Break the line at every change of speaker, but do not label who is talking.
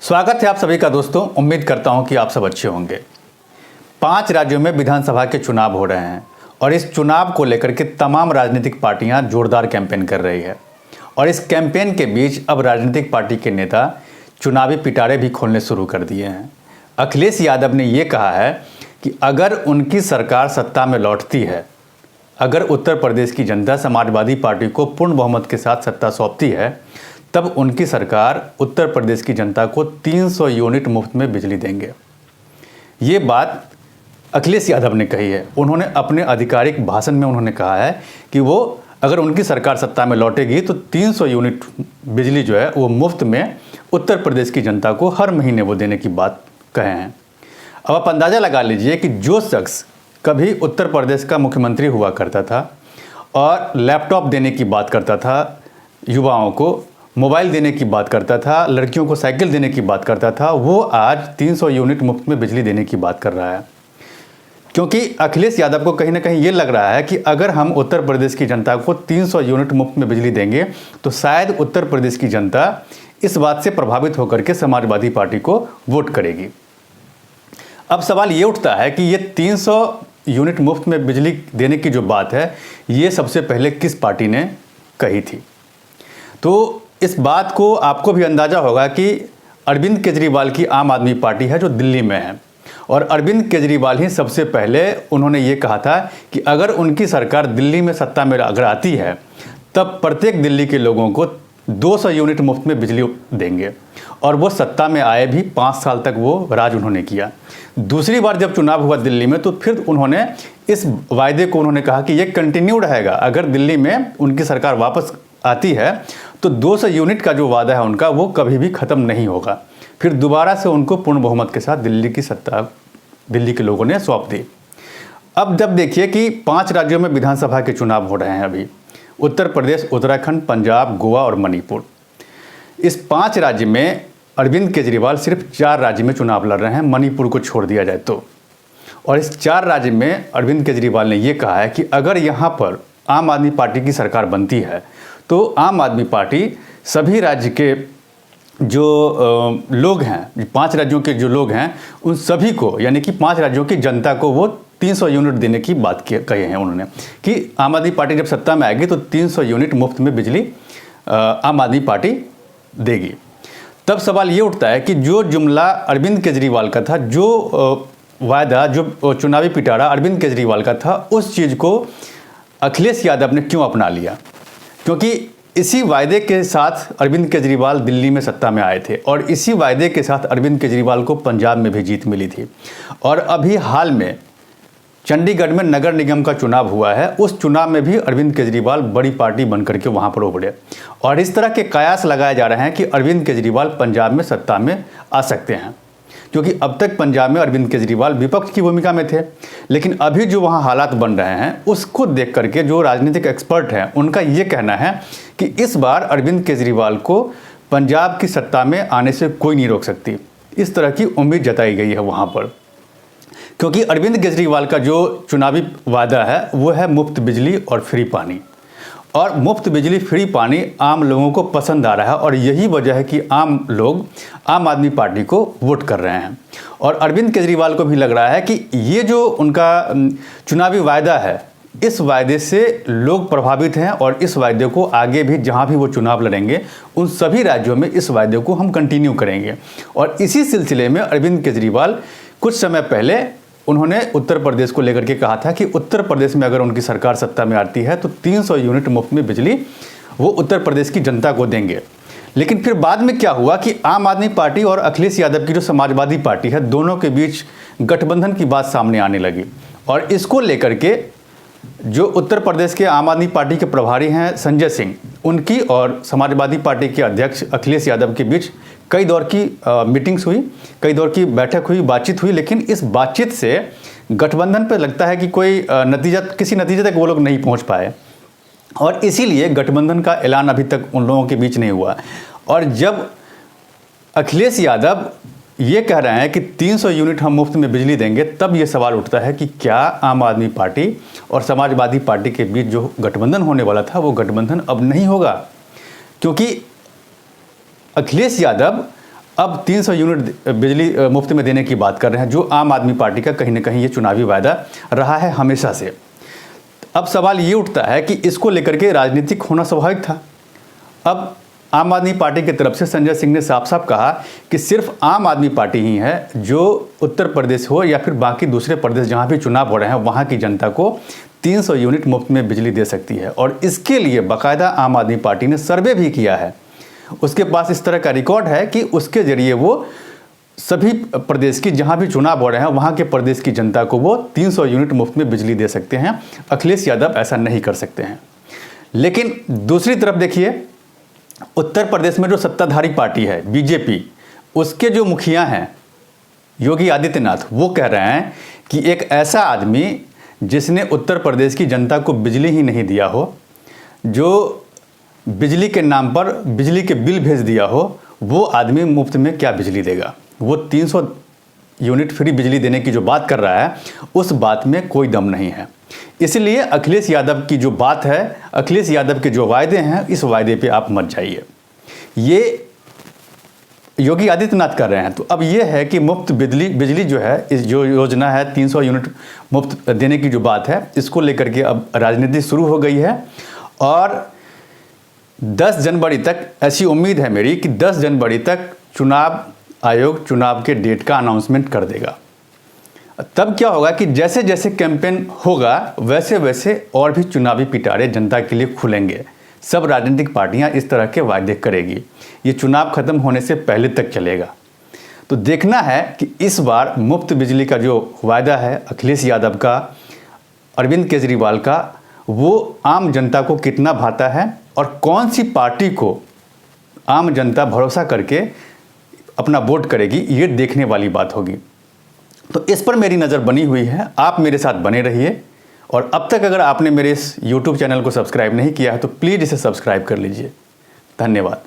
स्वागत है आप सभी का दोस्तों। उम्मीद करता हूं कि आप सब अच्छे होंगे। 5 राज्यों में विधानसभा के चुनाव हो रहे हैं और इस चुनाव को लेकर के तमाम राजनीतिक पार्टियां जोरदार कैंपेन कर रही है। और इस कैंपेन के बीच अब राजनीतिक पार्टी के नेता चुनावी पिटारे भी खोलने शुरू कर दिए हैं। अखिलेश यादव ने ये कहा है कि अगर उनकी सरकार सत्ता में लौटती है, अगर उत्तर प्रदेश की जनता समाजवादी पार्टी को पूर्ण बहुमत के साथ सत्ता सौंपती है, तब उनकी सरकार उत्तर प्रदेश की जनता को 300 यूनिट मुफ्त में बिजली देंगे। ये बात अखिलेश यादव ने कही है। उन्होंने अपने आधिकारिक भाषण में उन्होंने कहा है कि वो अगर उनकी सरकार सत्ता में लौटेगी तो 300 यूनिट बिजली जो है वो मुफ्त में उत्तर प्रदेश की जनता को हर महीने वो देने की बात कहे हैं। अब आप अंदाज़ा लगा लीजिए कि जो शख्स कभी उत्तर प्रदेश का मुख्यमंत्री हुआ करता था और लैपटॉप देने की बात करता था, युवाओं को मोबाइल देने की बात करता था, लड़कियों को साइकिल देने की बात करता था, वो आज 300 यूनिट मुफ्त में बिजली देने की बात कर रहा है। क्योंकि अखिलेश यादव को कहीं ना कहीं ये लग रहा है कि अगर हम उत्तर प्रदेश की जनता को 300 यूनिट मुफ्त में बिजली देंगे तो शायद उत्तर प्रदेश की जनता इस बात से प्रभावित होकर के समाजवादी पार्टी को वोट करेगी। अब सवाल ये उठता है कि ये 300 यूनिट मुफ्त में बिजली देने की जो बात है, ये सबसे पहले किस पार्टी ने कही थी? तो इस बात को आपको भी अंदाज़ा होगा कि अरविंद केजरीवाल की आम आदमी पार्टी है जो दिल्ली में है, और अरविंद केजरीवाल ही सबसे पहले उन्होंने ये कहा था कि अगर उनकी सरकार दिल्ली में सत्ता में अगर आती है तब प्रत्येक दिल्ली के लोगों को 200 यूनिट मुफ्त में बिजली देंगे। और वो सत्ता में आए भी, 5 साल तक वो राज उन्होंने किया। दूसरी बार जब चुनाव हुआ दिल्ली में तो फिर उन्होंने इस वायदे को उन्होंने कहा कि ये कंटिन्यू रहेगा। अगर दिल्ली में उनकी सरकार वापस आती है तो 200 यूनिट का जो वादा है उनका वो कभी भी ख़त्म नहीं होगा। फिर दोबारा से उनको पूर्ण बहुमत के साथ दिल्ली की सत्ता दिल्ली के लोगों ने सौंप दी। अब जब देखिए कि 5 राज्यों में विधानसभा के चुनाव हो रहे हैं अभी, उत्तर प्रदेश, उत्तराखंड, पंजाब, गोवा और मणिपुर। इस 5 राज्य में अरविंद केजरीवाल सिर्फ 4 राज्य में चुनाव लड़ रहे हैं, मणिपुर को छोड़ दिया जाए तो। और इस 4 राज्य में अरविंद केजरीवाल ने यह कहा है कि अगर यहाँ पर आम आदमी पार्टी की सरकार बनती है तो आम आदमी पार्टी सभी राज्य के जो लोग हैं, 5 राज्यों के जो लोग हैं, उन सभी को, यानी कि 5 राज्यों की जनता को वो 300 यूनिट देने की बात कही है उन्होंने कि आम आदमी पार्टी जब सत्ता में आएगी तो 300 यूनिट मुफ्त में बिजली आम आदमी पार्टी देगी। तब सवाल ये उठता है कि जो जुमला अरविंद केजरीवाल का था, जो वायदा, जो चुनावी पिटारा अरविंद केजरीवाल का था, उस चीज़ को अखिलेश यादव ने क्यों अपना लिया? क्योंकि इसी वायदे के साथ अरविंद केजरीवाल दिल्ली में सत्ता में आए थे और इसी वायदे के साथ अरविंद केजरीवाल को पंजाब में भी जीत मिली थी। और अभी हाल में चंडीगढ़ में नगर निगम का चुनाव हुआ है, उस चुनाव में भी अरविंद केजरीवाल बड़ी पार्टी बनकर के वहाँ पर उभरे। और इस तरह के कयास लगाए जा रहे हैं कि अरविंद केजरीवाल पंजाब में सत्ता में आ सकते हैं, क्योंकि अब तक पंजाब में अरविंद केजरीवाल विपक्ष की भूमिका में थे। लेकिन अभी जो वहाँ हालात बन रहे हैं उसको देख करके जो राजनीतिक एक्सपर्ट हैं उनका ये कहना है कि इस बार अरविंद केजरीवाल को पंजाब की सत्ता में आने से कोई नहीं रोक सकती। इस तरह की उम्मीद जताई गई है वहाँ पर, क्योंकि अरविंद केजरीवाल का जो चुनावी वादा है वो है मुफ्त बिजली और फ्री पानी। और मुफ्त बिजली, फ्री पानी आम लोगों को पसंद आ रहा है और यही वजह है कि आम लोग आम आदमी पार्टी को वोट कर रहे हैं। और अरविंद केजरीवाल को भी लग रहा है कि ये जो उनका चुनावी वायदा है, इस वायदे से लोग प्रभावित हैं और इस वायदे को आगे भी जहां भी वो चुनाव लड़ेंगे उन सभी राज्यों में इस वायदे को हम कंटिन्यू करेंगे। और इसी सिलसिले में अरविंद केजरीवाल कुछ समय पहले उन्होंने उत्तर प्रदेश को लेकर के कहा था कि उत्तर प्रदेश में अगर उनकी सरकार सत्ता में आती है तो 300 यूनिट मुफ्त में बिजली वो उत्तर प्रदेश की जनता को देंगे। लेकिन फिर बाद में क्या हुआ कि आम आदमी पार्टी और अखिलेश यादव की जो समाजवादी पार्टी है, दोनों के बीच गठबंधन की बात सामने आने लगी। और इसको लेकर के जो उत्तर प्रदेश के आम आदमी पार्टी के प्रभारी हैं संजय सिंह, उनकी और समाजवादी पार्टी के अध्यक्ष अखिलेश यादव के बीच कई दौर की मीटिंग्स हुई, कई दौर की बैठक हुई, बातचीत हुई। लेकिन इस बातचीत से गठबंधन पर लगता है कि कोई किसी नतीजे तक वो लोग नहीं पहुंच पाए और इसीलिए गठबंधन का ऐलान अभी तक उन लोगों के बीच नहीं हुआ। और जब अखिलेश यादव ये कह रहे हैं कि 300 यूनिट हम मुफ्त में बिजली देंगे, तब ये सवाल उठता है कि क्या आम आदमी पार्टी और समाजवादी पार्टी के बीच जो गठबंधन होने वाला था वो गठबंधन अब नहीं होगा? क्योंकि अखिलेश यादव अब 300 यूनिट बिजली मुफ्त में देने की बात कर रहे हैं, जो आम आदमी पार्टी का कहीं ना कहीं ये चुनावी वायदा रहा है हमेशा से। अब सवाल ये उठता है कि इसको लेकर के राजनीतिक होना स्वाभाविक था। अब आम आदमी पार्टी की तरफ से संजय सिंह ने साफ साफ कहा कि सिर्फ आम आदमी पार्टी ही है जो उत्तर प्रदेश हो या फिर बाकी दूसरे प्रदेश जहाँ भी चुनाव हो रहे हैं वहाँ की जनता को 300 यूनिट मुफ्त में बिजली दे सकती है। और इसके लिए बाकायदा आम आदमी पार्टी ने सर्वे भी किया है। उसके पास इस तरह का रिकॉर्ड है कि उसके ज़रिए वो सभी प्रदेश की जहाँ भी चुनाव हो रहे हैं वहाँ के प्रदेश की जनता को वो 300 यूनिट मुफ्त में बिजली दे सकते हैं। अखिलेश यादव ऐसा नहीं कर सकते हैं। लेकिन दूसरी तरफ देखिए, उत्तर प्रदेश में जो सत्ताधारी पार्टी है बीजेपी, उसके जो मुखिया हैं योगी आदित्यनाथ, वो कह रहे हैं कि एक ऐसा आदमी जिसने उत्तर प्रदेश की जनता को बिजली ही नहीं दिया हो, जो बिजली के नाम पर बिजली के बिल भेज दिया हो, वो आदमी मुफ्त में क्या बिजली देगा। वो 300 यूनिट फ्री बिजली देने की जो बात कर रहा है उस बात में कोई दम नहीं है। इसलिए अखिलेश यादव की जो बात है, अखिलेश यादव के जो वायदे हैं, इस वायदे पे आप मत जाइए। ये योगी आदित्यनाथ कर रहे हैं। तो अब ये है कि मुफ्त बिजली जो है, इस जो योजना है 300 यूनिट मुफ्त देने की जो बात है, इसको लेकर के अब राजनीति शुरू हो गई है। और 10 जनवरी तक ऐसी उम्मीद है मेरी कि 10 जनवरी तक चुनाव आयोग चुनाव के डेट का अनाउंसमेंट कर देगा। तब क्या होगा कि जैसे जैसे कैंपेन होगा वैसे वैसे और भी चुनावी पिटारे जनता के लिए खुलेंगे। सब राजनीतिक पार्टियां इस तरह के वायदे करेगी। ये चुनाव खत्म होने से पहले तक चलेगा। तो देखना है कि इस बार मुफ्त बिजली का जो वायदा है अखिलेश यादव का, अरविंद केजरीवाल का, वो आम जनता को कितना भाता है और कौन सी पार्टी को आम जनता भरोसा करके अपना वोट करेगी, ये देखने वाली बात होगी। तो इस पर मेरी नज़र बनी हुई है। आप मेरे साथ बने रहिए। और अब तक अगर आपने मेरे इस YouTube चैनल को सब्सक्राइब नहीं किया है तो प्लीज़ इसे सब्सक्राइब कर लीजिए। धन्यवाद।